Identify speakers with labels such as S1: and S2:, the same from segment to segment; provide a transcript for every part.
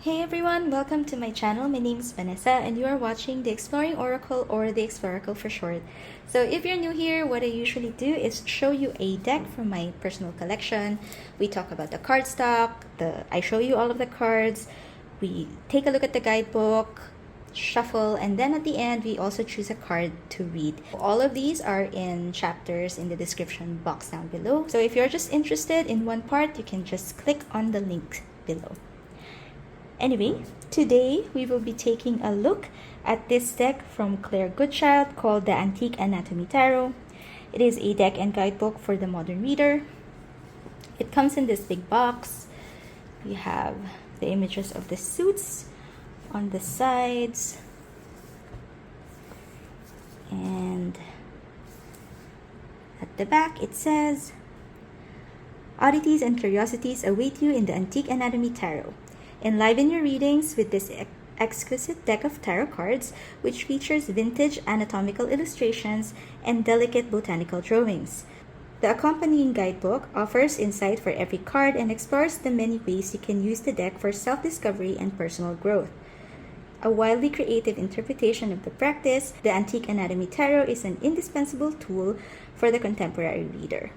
S1: Hey everyone, welcome to my channel. My name is Vanessa and you are watching the Exploring Oracle, or the Exploracle for short. So if you're new here, what I usually do is show you a deck from my personal collection. We talk about the cardstock, I show you all of the cards, we take a look at the guidebook, shuffle, and then at the end we also choose a card to read. All of these are in chapters in the description box down below. So if you're just interested in one part, you can just click on the link below. Anyway, today we will be taking a look at this deck from Claire Goodchild called the Antique Anatomy Tarot. It is a deck and guidebook for the modern reader. It comes in this big box. We have the images of the suits on the sides, and at the back it says, "Oddities and curiosities await you in the Antique Anatomy Tarot. Enliven your readings with this exquisite deck of tarot cards, which features vintage anatomical illustrations and delicate botanical drawings. The accompanying guidebook offers insight for every card and explores the many ways you can use the deck for self-discovery and personal growth. A wildly creative interpretation of the practice, the Antique Anatomy Tarot is an indispensable tool for the contemporary reader."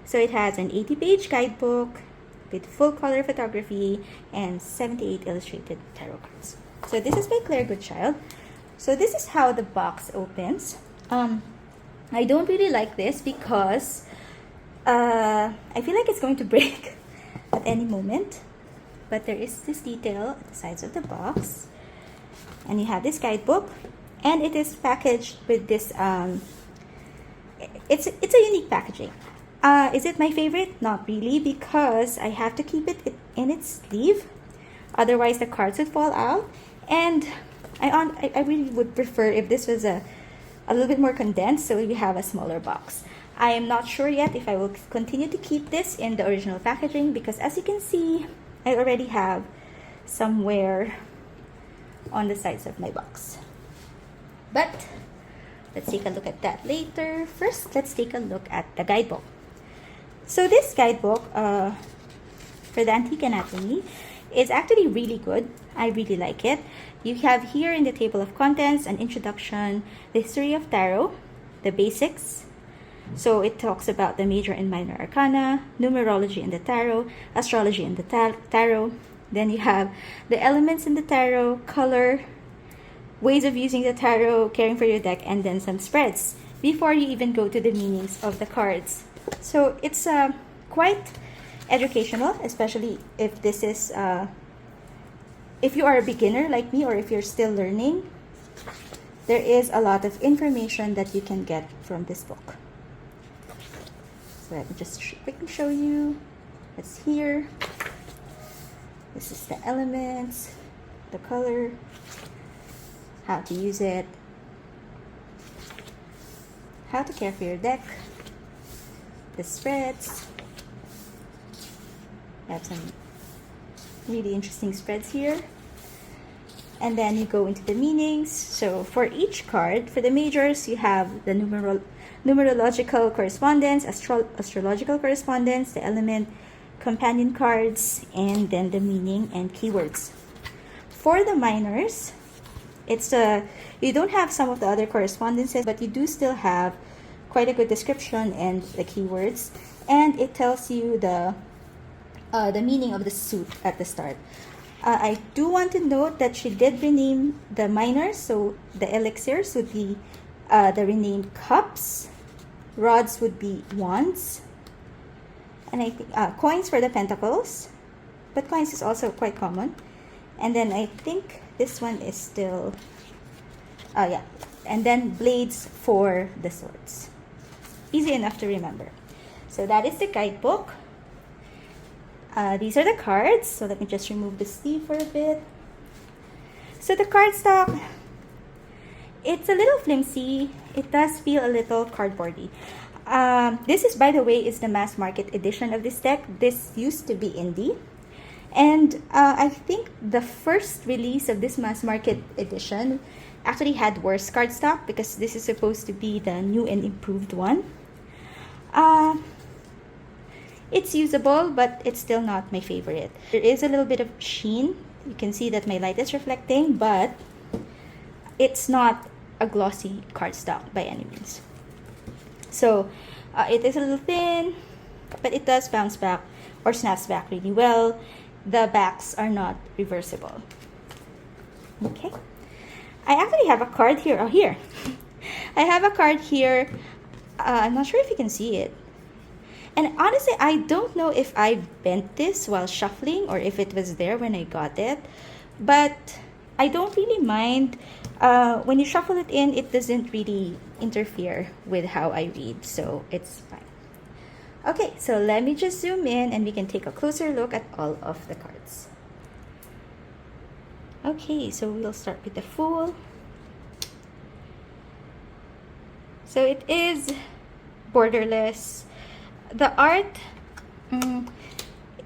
S1: So it has an 80-page guidebook with full color photography and 78 illustrated tarot cards. So this is by Claire Goodchild. So this is how the box opens. I don't really like this because I feel like it's going to break at any moment. But there is this detail at the sides of the box. And you have this guidebook. And it is packaged with this, it's a unique packaging. Is it my favorite? Not really, because I have to keep it in its sleeve. Otherwise, the cards would fall out. And I really would prefer if this was a little bit more condensed, so we have a smaller box. I am not sure yet if I will continue to keep this in the original packaging, because as you can see, I already have some wear on the sides of my box. But let's take a look at that later. First, let's take a look at the guidebook. So this guidebook for the Antique Anatomy is actually really good. I really like it. You have here in the table of contents an introduction, the history of tarot, the basics. So it talks about the major and minor arcana, numerology in the tarot, astrology in the tarot. Then you have the elements in the tarot, color, ways of using the tarot, caring for your deck, and then some spreads before you even go to the meanings of the cards. So it's quite educational, especially if this is if you are a beginner like me, or if you're still learning. There is a lot of information that you can get from this book. So let me just quickly show you. It's here. This is the elements, the color, how to use it, how to care for your deck, the spreads. I have some really interesting spreads here. And then you go into the meanings. So for each card, for the majors, you have the numerological correspondence, astrological correspondence, the element, companion cards, and then the meaning and keywords. For the minors, it's you don't have some of the other correspondences, but you do still have quite a good description and the keywords, and it tells you the meaning of the suit at the start. I do want to note that she did rename the minors, so the elixirs would be the renamed cups, rods would be wands, and I think coins for the pentacles, but coins is also quite common. And then I think this one is still yeah, and then blades for the swords. Easy enough to remember. So that is the guidebook. These are the cards. So let me just remove the sleeve for a bit. So the cardstock, it's a little flimsy. It does feel a little cardboardy. This is, by the way, is the mass market edition of this deck. This used to be indie. And I think the first release of this mass market edition actually had worse cardstock, because this is supposed to be the new and improved one. It's usable, but it's still not my favorite. There is a little bit of sheen You can see that my light is reflecting, but it's not a glossy cardstock by any means. So it is a little thin, but it does bounce back or snaps back really well. The backs are not reversible. Okay. I actually have a card here. Oh, here. I have a card here. I'm not sure if you can see it. And honestly, I don't know if I bent this while shuffling or if it was there when I got it. But I don't really mind. When you shuffle it in, it doesn't really interfere with how I read. So it's fine. Okay, so let me just zoom in and we can take a closer look at all of the cards. Okay, so we'll start with the Fool. So it is borderless. The art,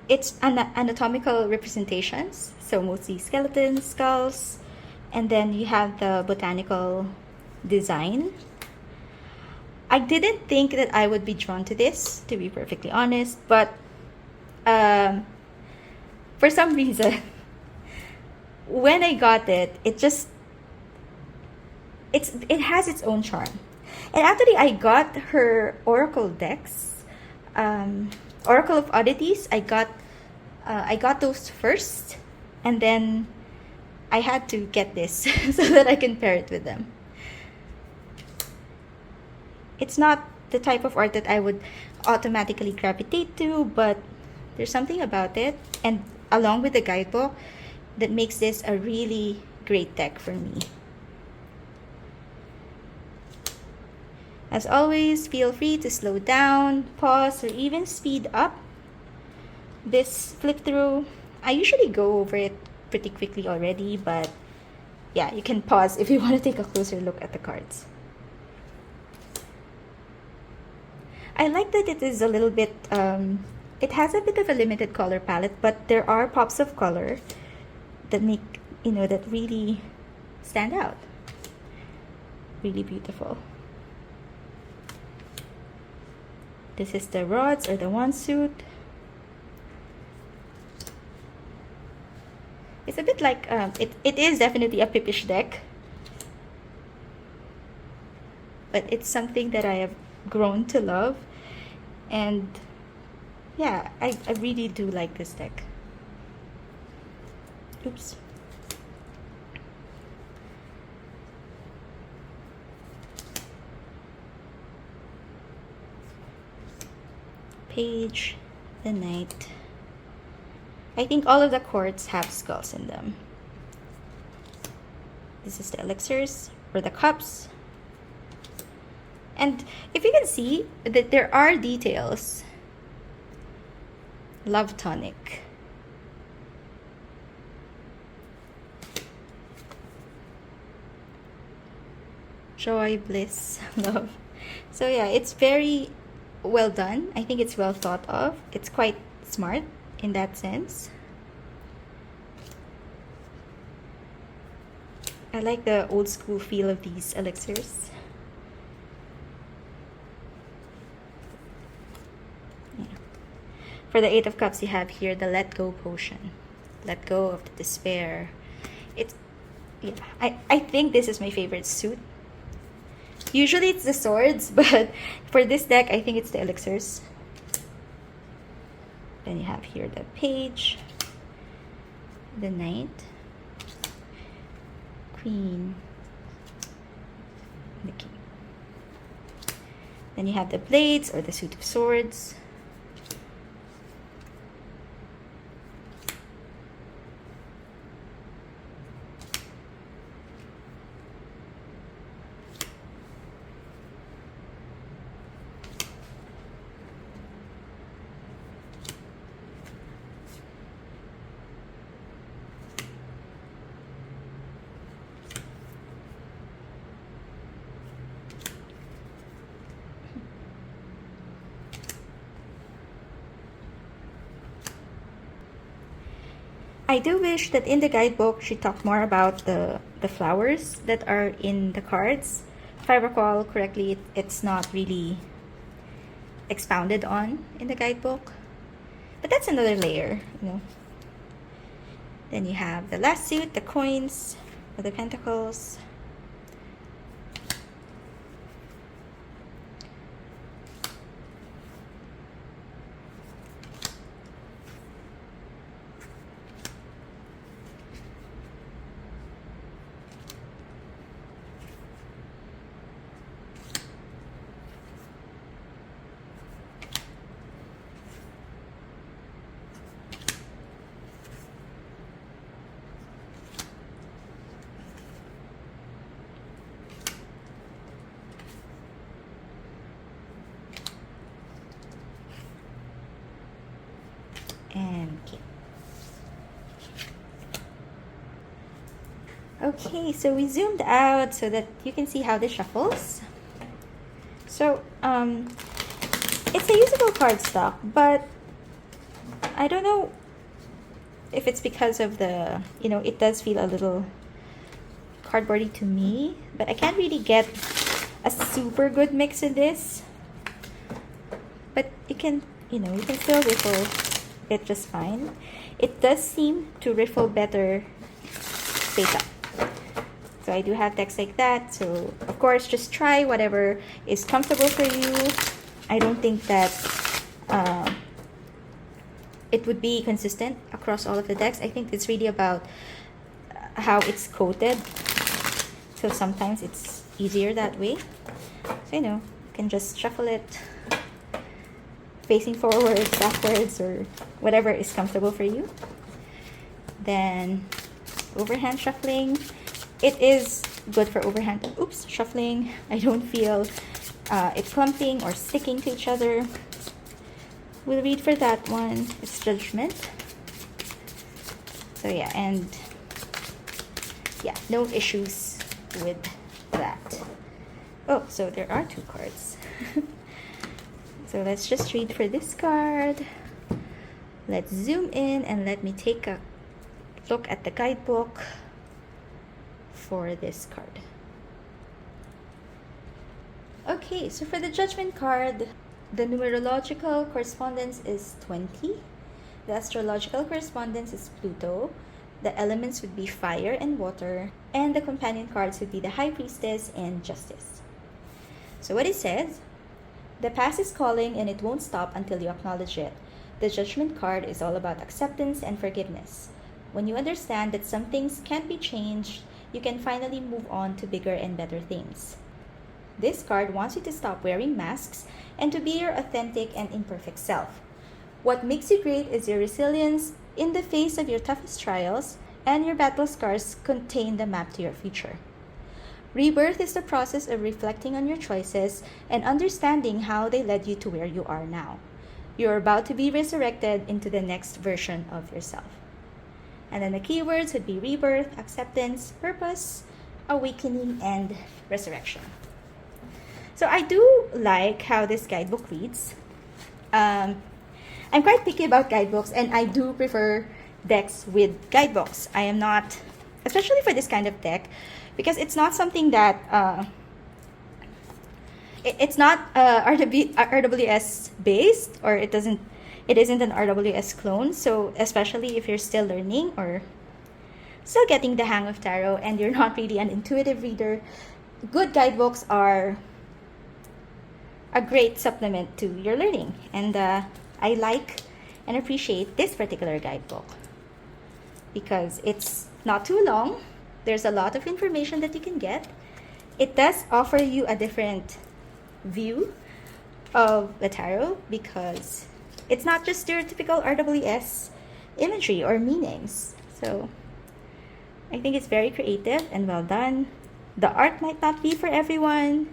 S1: it's anatomical representations, so mostly skeletons, skulls, and then you have the botanical design. I didn't think that I would be drawn to this, to be perfectly honest, but for some reason, when I got it, it has its own charm. And actually, I got her Oracle decks, Oracle of Oddities. I got those first, and then I had to get this so that I can pair it with them. It's not the type of art that I would automatically gravitate to, but there's something about it, and along with the guidebook, that makes this a really great deck for me. As always, feel free to slow down, pause, or even speed up this flip through. I usually go over it pretty quickly already, but yeah, you can pause if you want to take a closer look at the cards. I like that it is a little bit, it has a bit of a limited color palette, but there are pops of color that make, that really stand out. Really beautiful. This is the rods or the one suit. It's a bit like, it is definitely a Pippish deck. But it's something that I have grown to love. And yeah, I really do like this deck. Oops. Page, the Knight. I think all of the courts have skulls in them. This is the elixirs or the cups. And if you can see that there are details. Love tonic. Joy, bliss, love. So yeah, it's very well done. I think it's well thought of. It's quite smart in that sense. I like the old school feel of these elixirs. Yeah. For the Eight of Cups, you have here the Let Go potion. Let go of the despair. It's, yeah, I think this is my favorite suit. Usually it's the swords, but for this deck, I think it's the elixirs. Then you have here the Page, the Knight, Queen, and the King. Then you have the Blades or the Suit of Swords. I do wish that in the guidebook she talked more about the flowers that are in the cards. If I recall correctly, it's not really expounded on in the guidebook. But that's another layer, Then you have the last suit, the coins, or the pentacles. And king. Okay, so we zoomed out so that you can see how this shuffles. So, it's a usable cardstock, but I don't know if it's because of the, it does feel a little cardboardy to me, but I can't really get a super good mix in this. But you can still riffle it just fine. It does seem to riffle better face up. So I do have decks like that. So of course, just try whatever is comfortable for you. I don't think that it would be consistent across all of the decks. I think it's really about how it's coated. So sometimes it's easier that way. So you can just shuffle it facing forwards, backwards, or whatever is comfortable for you. Then overhand shuffling. It is good for overhand shuffling. I don't feel it clumping or sticking to each other. We'll read for that one. It's Judgment. So yeah, and yeah, no issues with that. Oh, so there are 2 cards. So let's just read for this card. Let's zoom in and let me take a look at the guidebook for this card. Okay, so for the Judgment card, the numerological correspondence is 20. The astrological correspondence is Pluto. The elements would be fire and water. And the companion cards would be the High Priestess and Justice. So what it says, the past is calling and it won't stop until you acknowledge it. The Judgment card is all about acceptance and forgiveness. When you understand that some things can't be changed, you can finally move on to bigger and better things. This card wants you to stop wearing masks and to be your authentic and imperfect self. What makes you great is your resilience in the face of your toughest trials, and your battle scars contain the map to your future. Rebirth is the process of reflecting on your choices and understanding how they led you to where you are now. You're about to be resurrected into the next version of yourself. And then the keywords would be rebirth, acceptance, purpose, awakening, and resurrection. So I do like how this guidebook reads. I'm quite picky about guidebooks, and I do prefer decks with guidebooks. I am not, especially for this kind of deck, because it's not something that it's not RWS based, or it isn't an RWS clone. So especially if you're still learning or still getting the hang of tarot and you're not really an intuitive reader, good guidebooks are a great supplement to your learning. And I like and appreciate this particular guidebook because it's not too long. There's a lot of information that you can get. It does offer you a different view of the tarot because it's not just your typical RWS imagery or meanings. So I think it's very creative and well done. The art might not be for everyone,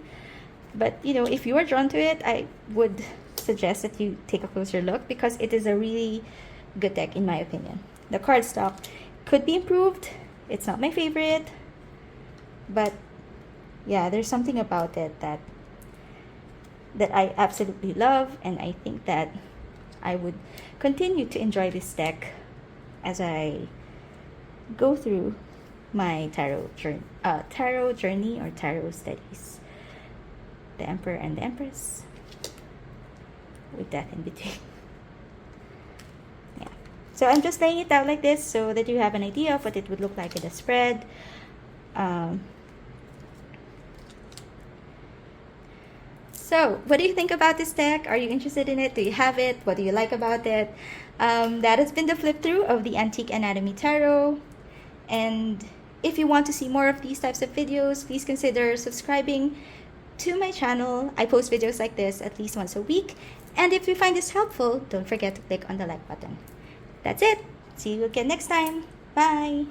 S1: but if you are drawn to it, I would suggest that you take a closer look because it is a really good deck in my opinion. The cardstock could be improved. It's not my favorite, but yeah, there's something about it that I absolutely love, and I think that I would continue to enjoy this deck as I go through my tarot journey or tarot studies. The Emperor and the Empress with death in between. Yeah. So I'm just laying it out like this so that you have an idea of what it would look like in the spread. So, what do you think about this deck? Are you interested in it? Do you have it? What do you like about it? That has been the flip through of the Antique Anatomy Tarot. And if you want to see more of these types of videos, please consider subscribing to my channel. I post videos like this at least once a week. And if you find this helpful, don't forget to click on the like button. That's it. See you again next time. Bye.